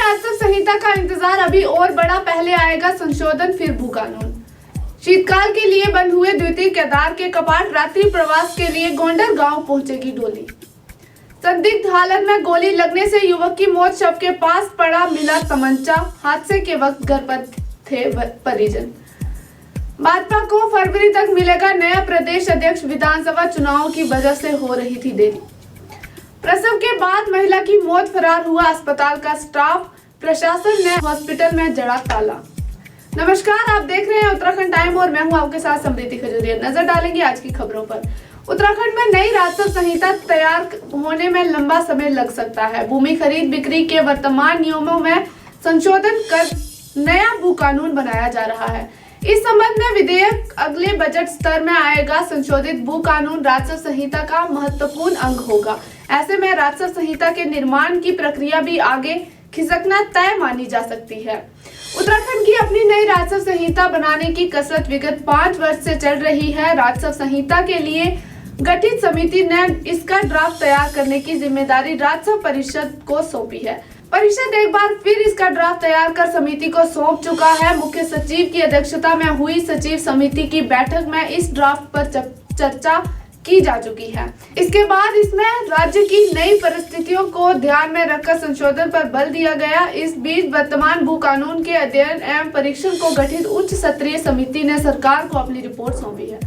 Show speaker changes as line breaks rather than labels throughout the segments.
आचार संहिता का इंतजार अभी और बड़ा, पहले आएगा संशोधन फिर भू कानून। शीतकाल के लिए बंद हुए द्वितीय केदार के कपाट, रात्रि प्रवास के लिए गोंडर गांव पहुंचेगी डोली। संदिग्ध हालत में गोली लगने से युवक की मौत, शव के पास पड़ा मिला तमंचा, हादसे के वक्त घर पर थे परिजन। भाजपा को फरवरी तक मिलेगा नया प्रदेश अध्यक्ष, विधानसभा चुनाव की वजह से हो रही थी देरी। प्रसव के बाद महिला की मौत, फरार हुआ अस्पताल का स्टाफ, प्रशासन ने हॉस्पिटल में जड़ा ताला। नमस्कार, आप देख रहे हैं उत्तराखंड टाइम और मैं हूं आपके साथ समृद्धि खजूरिया। नजर डालेंगे आज की खबरों पर। उत्तराखंड में नई राजस्व संहिता तैयार होने में लंबा समय लग सकता है। भूमि खरीद बिक्री के वर्तमान नियमों में संशोधन कर नया भू कानून बनाया जा रहा है। इस संबंध में विधेयक अगले बजट स्तर में आएगा। संशोधित भू कानून राजस्व संहिता का महत्वपूर्ण अंग होगा। ऐसे में राजस्व संहिता के निर्माण की प्रक्रिया भी आगे खिसकना तय मानी जा सकती है। उत्तराखंड की अपनी नई राजस्व संहिता बनाने की कसरत विगत 5 वर्ष से चल रही है। राजस्व संहिता के लिए गठित समिति ने इसका ड्राफ्ट तैयार करने की जिम्मेदारी राजस्व परिषद को सौंपी है। परिषद एक बार फिर इसका ड्राफ्ट तैयार कर समिति को सौंप चुका है। मुख्य सचिव की अध्यक्षता में हुई सचिव समिति की बैठक में इस ड्राफ्ट पर चर्चा की जा चुकी है। इसके बाद इसमें राज्य की नई परिस्थितियों को ध्यान में रखकर संशोधन पर बल दिया गया। इस बीच वर्तमान भू कानून के अध्ययन एवं परीक्षण को गठित उच्च स्तरीय समिति ने सरकार को अपनी रिपोर्ट सौंपी है।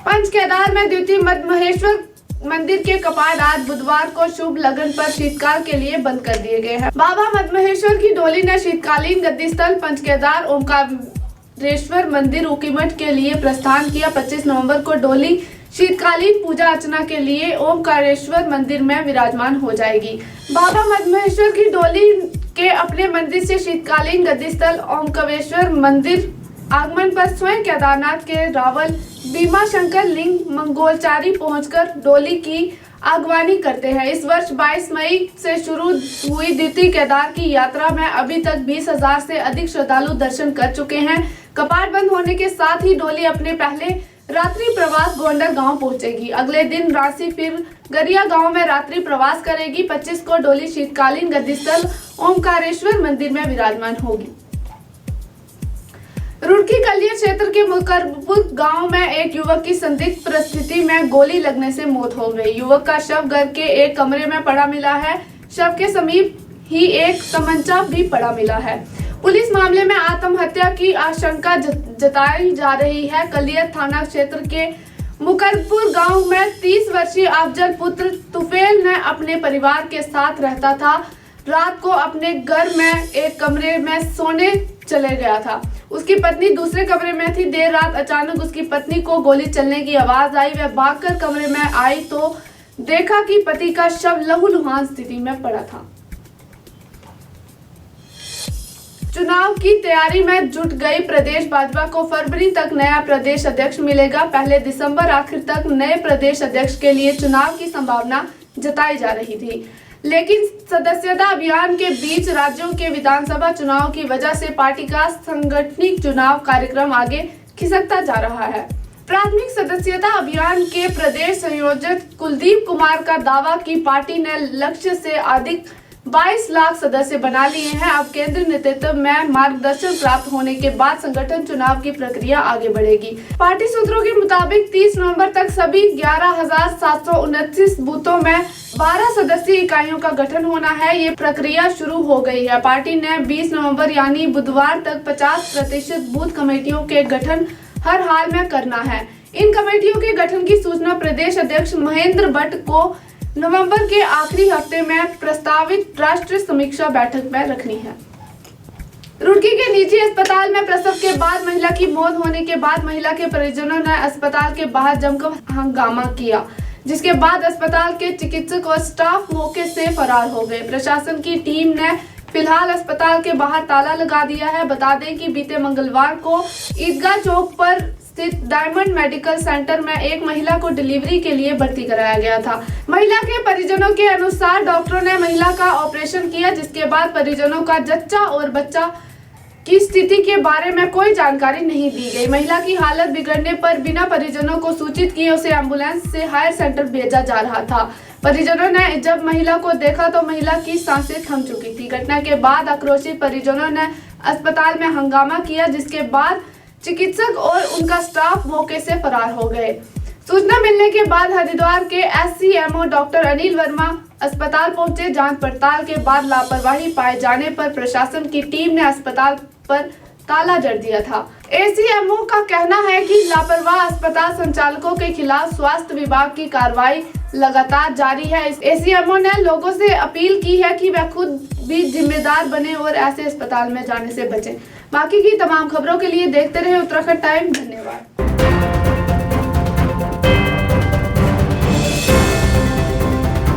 पंच केदार में द्वितीय मद्महेश्वर मंदिर के कपाट आज बुधवार को शुभ लगन पर शीतकाल के लिए बंद कर दिए गए हैं। बाबा मद्महेश्वर की डोली ने शीतकालीन गद्दी स्थल पंच केदार ओमकारेश्वर मंदिर ऊखीमठ के लिए प्रस्थान किया। 25 नवंबर को डोली शीतकालीन पूजा अर्चना के लिए ओमकारेश्वर मंदिर में विराजमान हो जाएगी। बाबा मद्महेश्वर की डोली के अपने मंदिर से शीतकालीन गद्दी स्थल ओमकारेश्वर मंदिर आगमन पर स्वयं केदारनाथ के रावल भीमा शंकर लिंग मंगोलचारी पहुंचकर डोली की अगवानी करते हैं। इस वर्ष 22 मई से शुरू हुई द्वितीय केदार की यात्रा में अभी तक 20,000 से अधिक श्रद्धालु दर्शन कर चुके हैं। कपाट बंद होने के साथ ही डोली अपने पहले रात्रि प्रवास गोंडर गांव पहुंचेगी। अगले दिन राशि फिर गरिया गांव में रात्रि प्रवास करेगी। 25 को डोली शीतकालीन गद्दी स्थल ओमकारेश्वर मंदिर में विराजमान होगी। रुड़की कलिया क्षेत्र के मुकरपुर गांव में एक युवक की संदिग्ध परिस्थिति में गोली लगने से मौत हो गई। युवक का शव घर के एक कमरे में पड़ा मिला है। शव के समीप ही एक तमंचा भी पड़ा मिला है। पुलिस मामले में आत्महत्या की आशंका जताई जा रही है। कलिया थाना क्षेत्र के मुकरपुर गांव में 30 वर्षीय अफजल पुत्र तुफेल ने अपने परिवार के साथ रहता था। रात को अपने घर में एक कमरे में सोने चले गया था। उसकी पत्नी दूसरे कमरे में थी। देर रात अचानक उसकी पत्नी को गोली चलने की आवाज आई। वह भागकर कमरे में आई तो देखा कि पति का शव लहूलुहान स्थिति में पड़ा था। चुनाव की तैयारी में जुट गई प्रदेश भाजपा को फरवरी तक नया प्रदेश अध्यक्ष मिलेगा। पहले दिसंबर आखिर तक नए प्रदेश अध्यक्ष के लिए चुनाव की संभावना जताई जा रही थी, लेकिन सदस्यता अभियान के बीच राज्यों के विधानसभा चुनाव की वजह से पार्टी का सांगठनिक चुनाव कार्यक्रम आगे खिसकता जा रहा है। प्राथमिक सदस्यता अभियान के प्रदेश संयोजक कुलदीप कुमार का दावा कि पार्टी ने लक्ष्य से अधिक 22 लाख सदस्य बना लिए हैं। अब केंद्रीय नेतृत्व में मार्गदर्शन प्राप्त होने के बाद संगठन चुनाव की प्रक्रिया आगे बढ़ेगी। पार्टी सूत्रों के मुताबिक 30 नवंबर तक सभी 11,729 बूथों में 12 सदस्यीय इकाइयों का गठन होना है। ये प्रक्रिया शुरू हो गई है। पार्टी ने 20 नवंबर यानी बुधवार तक 50% बूथ कमेटियों के गठन हर हाल में करना है। इन कमेटियों के गठन की सूचना प्रदेश अध्यक्ष महेंद्र भट्ट को नवंबर के आखिरी हफ्ते में प्रस्तावित राष्ट्रीय समीक्षा बैठक में रखनी है। रुड़की के निजी अस्पताल में प्रसव के बाद महिला की मौत होने के बाद महिला के परिजनों ने अस्पताल के बाहर जमकर हंगामा किया, जिसके बाद अस्पताल के चिकित्सक और स्टाफ मौके से फरार हो गए। प्रशासन की टीम ने फिलहाल अस्पताल के बाहर ताला लगा दिया है। बता दें कि बीते मंगलवार को ईदगाह चौक पर स्थित डायमंड मेडिकल सेंटर में एक महिला को डिलीवरी के लिए भर्ती कराया गया था। महिला के परिजनों के अनुसार डॉक्टरों ने महिला का ऑपरेशन किया, जिसके बाद परिजनों का जच्चा और बच्चा की स्थिति के बारे में कोई जानकारी नहीं दी गई। महिला की हालत बिगड़ने पर बिना परिजनों को सूचित किए उसे एम्बुलेंस से हायर सेंटर भेजा जा रहा था। परिजनों ने जब महिला को देखा तो महिला की सांसें थम चुकी थी। घटना के बाद आक्रोशित परिजनों ने अस्पताल में हंगामा किया, जिसके बाद चिकित्सक और उनका स्टाफ मौके से फरार हो गए। सूचना मिलने के बाद हरिद्वार के SCMO डॉक्टर अनिल वर्मा अस्पताल पहुंचे। जांच पड़ताल के बाद लापरवाही पाए जाने पर प्रशासन की टीम ने अस्पताल पर ताला जड़ दिया था। ACMO का कहना है कि लापरवाह अस्पताल संचालकों के खिलाफ स्वास्थ्य विभाग की कार्रवाई लगातार जारी है। ACMO ने लोगों से अपील की है कि वे खुद भी जिम्मेदार बने और ऐसे अस्पताल में जाने से बचें। बाकी की तमाम खबरों के लिए देखते रहे उत्तराखंड टाइम। धन्यवाद।